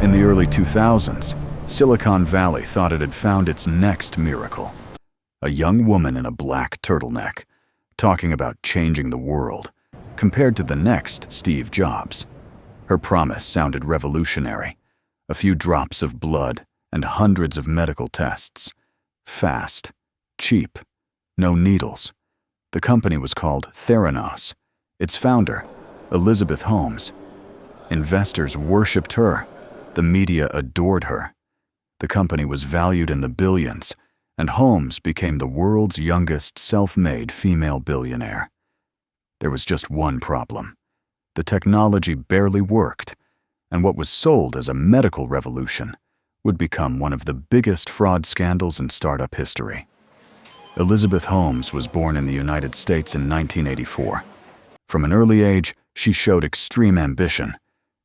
In the early 2000s, Silicon Valley thought it had found its next miracle. A young woman in a black turtleneck, talking about changing the world, compared to the next Steve Jobs. Her promise sounded revolutionary. A few drops of blood and hundreds of medical tests. Fast, cheap, no needles. The company was called Theranos. Its founder, Elizabeth Holmes. Investors worshipped her. The media adored her. The company was valued in the billions, and Holmes became the world's youngest self-made female billionaire. There was just one problem. The technology barely worked, and what was sold as a medical revolution would become one of the biggest fraud scandals in startup history. Elizabeth Holmes was born in the United States in 1984. From an early age, she showed extreme ambition.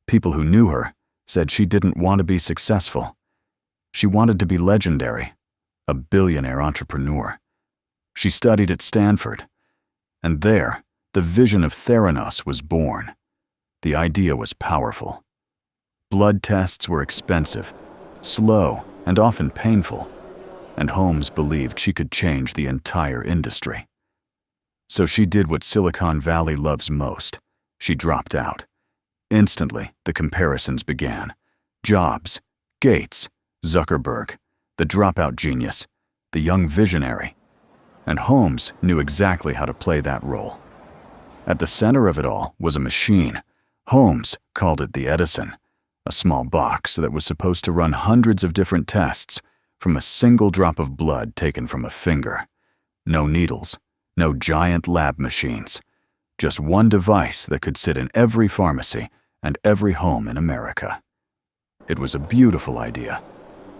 People who knew her said she didn't want to be successful. She wanted to be legendary, a billionaire entrepreneur. She studied at Stanford, and there, the vision of Theranos was born. The idea was powerful. Blood tests were expensive, slow, and often painful, and Holmes believed she could change the entire industry. So she did what Silicon Valley loves most. She dropped out. Instantly, the comparisons began. Jobs, Gates, Zuckerberg, the dropout genius, the young visionary. And Holmes knew exactly how to play that role. At the center of it all was a machine. Holmes called it the Edison, a small box that was supposed to run hundreds of different tests from a single drop of blood taken from a finger. No needles, no giant lab machines, just one device that could sit in every pharmacy and every home in America. It was a beautiful idea.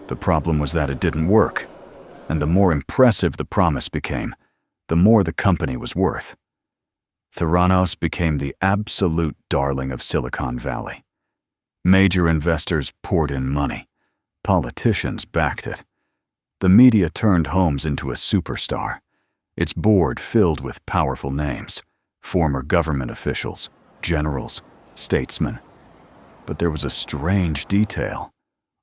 The problem was that it didn't work, and the more impressive the promise became, the more the company was worth. Theranos became the absolute darling of Silicon Valley. Major investors poured in money. Politicians backed it. The media turned Holmes into a superstar. Its board filled with powerful names, former government officials, generals, statesmen. But there was a strange detail.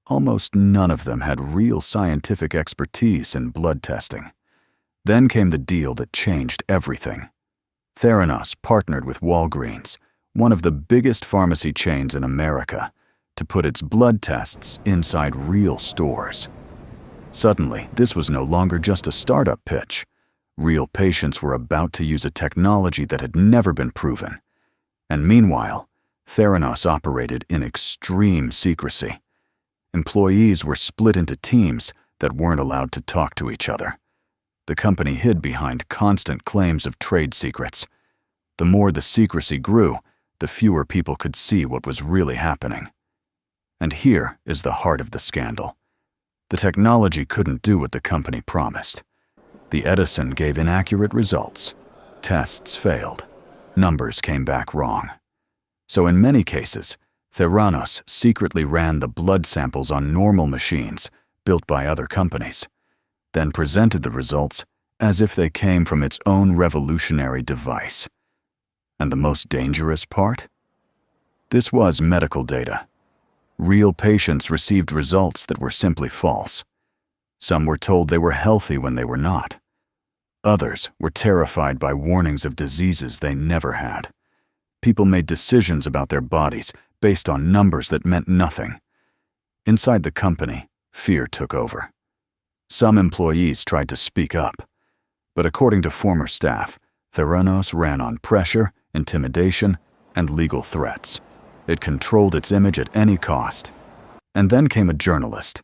Almost none of them had real scientific expertise in blood testing. Then came the deal that changed everything. Theranos partnered with Walgreens, one of the biggest pharmacy chains in America, to put its blood tests inside real stores. Suddenly, this was no longer just a startup pitch. Real patients were about to use a technology that had never been proven. And meanwhile, Theranos operated in extreme secrecy. Employees were split into teams that weren't allowed to talk to each other. The company hid behind constant claims of trade secrets. The more the secrecy grew, the fewer people could see what was really happening. And here is the heart of the scandal. The technology couldn't do what the company promised. The Edison gave inaccurate results. Tests failed. Numbers came back wrong. So in many cases, Theranos secretly ran the blood samples on normal machines built by other companies, then presented the results as if they came from its own revolutionary device. And the most dangerous part? This was medical data. Real patients received results that were simply false. Some were told they were healthy when they were not. Others were terrified by warnings of diseases they never had. People made decisions about their bodies based on numbers that meant nothing. Inside the company, fear took over. Some employees tried to speak up, but according to former staff, Theranos ran on pressure, intimidation, and legal threats. It controlled its image at any cost. And then came a journalist,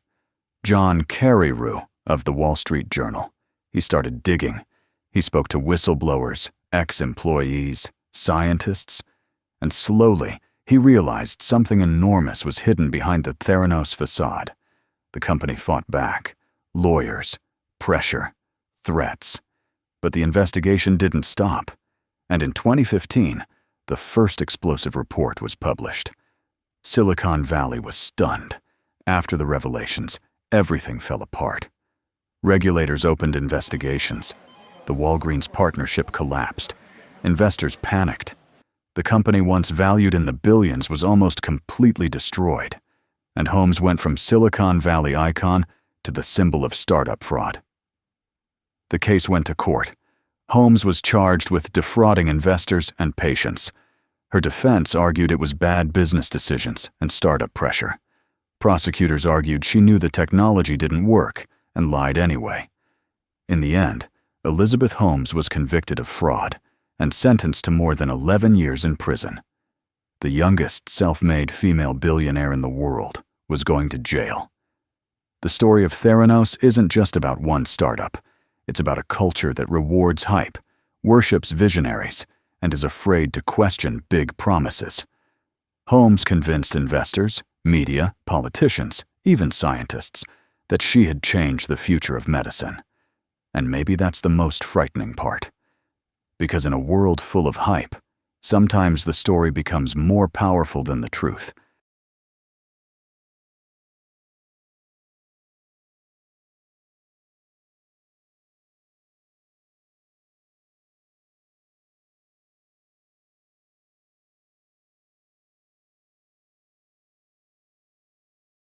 John Carreyrou of the Wall Street Journal. He started digging. He spoke to whistleblowers, ex-employees, scientists, and slowly he realized something enormous was hidden behind the Theranos facade. The company fought back. Lawyers, pressure, threats. But the investigation didn't stop. And in 2015, the first explosive report was published. Silicon Valley was stunned. After the revelations, everything fell apart. Regulators opened investigations. The Walgreens partnership collapsed. Investors panicked. The company once valued in the billions was almost completely destroyed. and Holmes went from Silicon Valley icon to the symbol of startup fraud. The case went to court. Holmes was charged with defrauding investors and patients. Her defense argued it was bad business decisions and startup pressure. Prosecutors argued she knew the technology didn't work and lied anyway. In the end, Elizabeth Holmes was convicted of fraud and sentenced to more than 11 years in prison. The youngest self-made female billionaire in the world was going to jail. The story of Theranos isn't just about one startup. It's about a culture that rewards hype, worships visionaries, and is afraid to question big promises. Holmes convinced investors, media, politicians, even scientists, that she had changed the future of medicine. And maybe that's the most frightening part. Because in a world full of hype, sometimes the story becomes more powerful than the truth.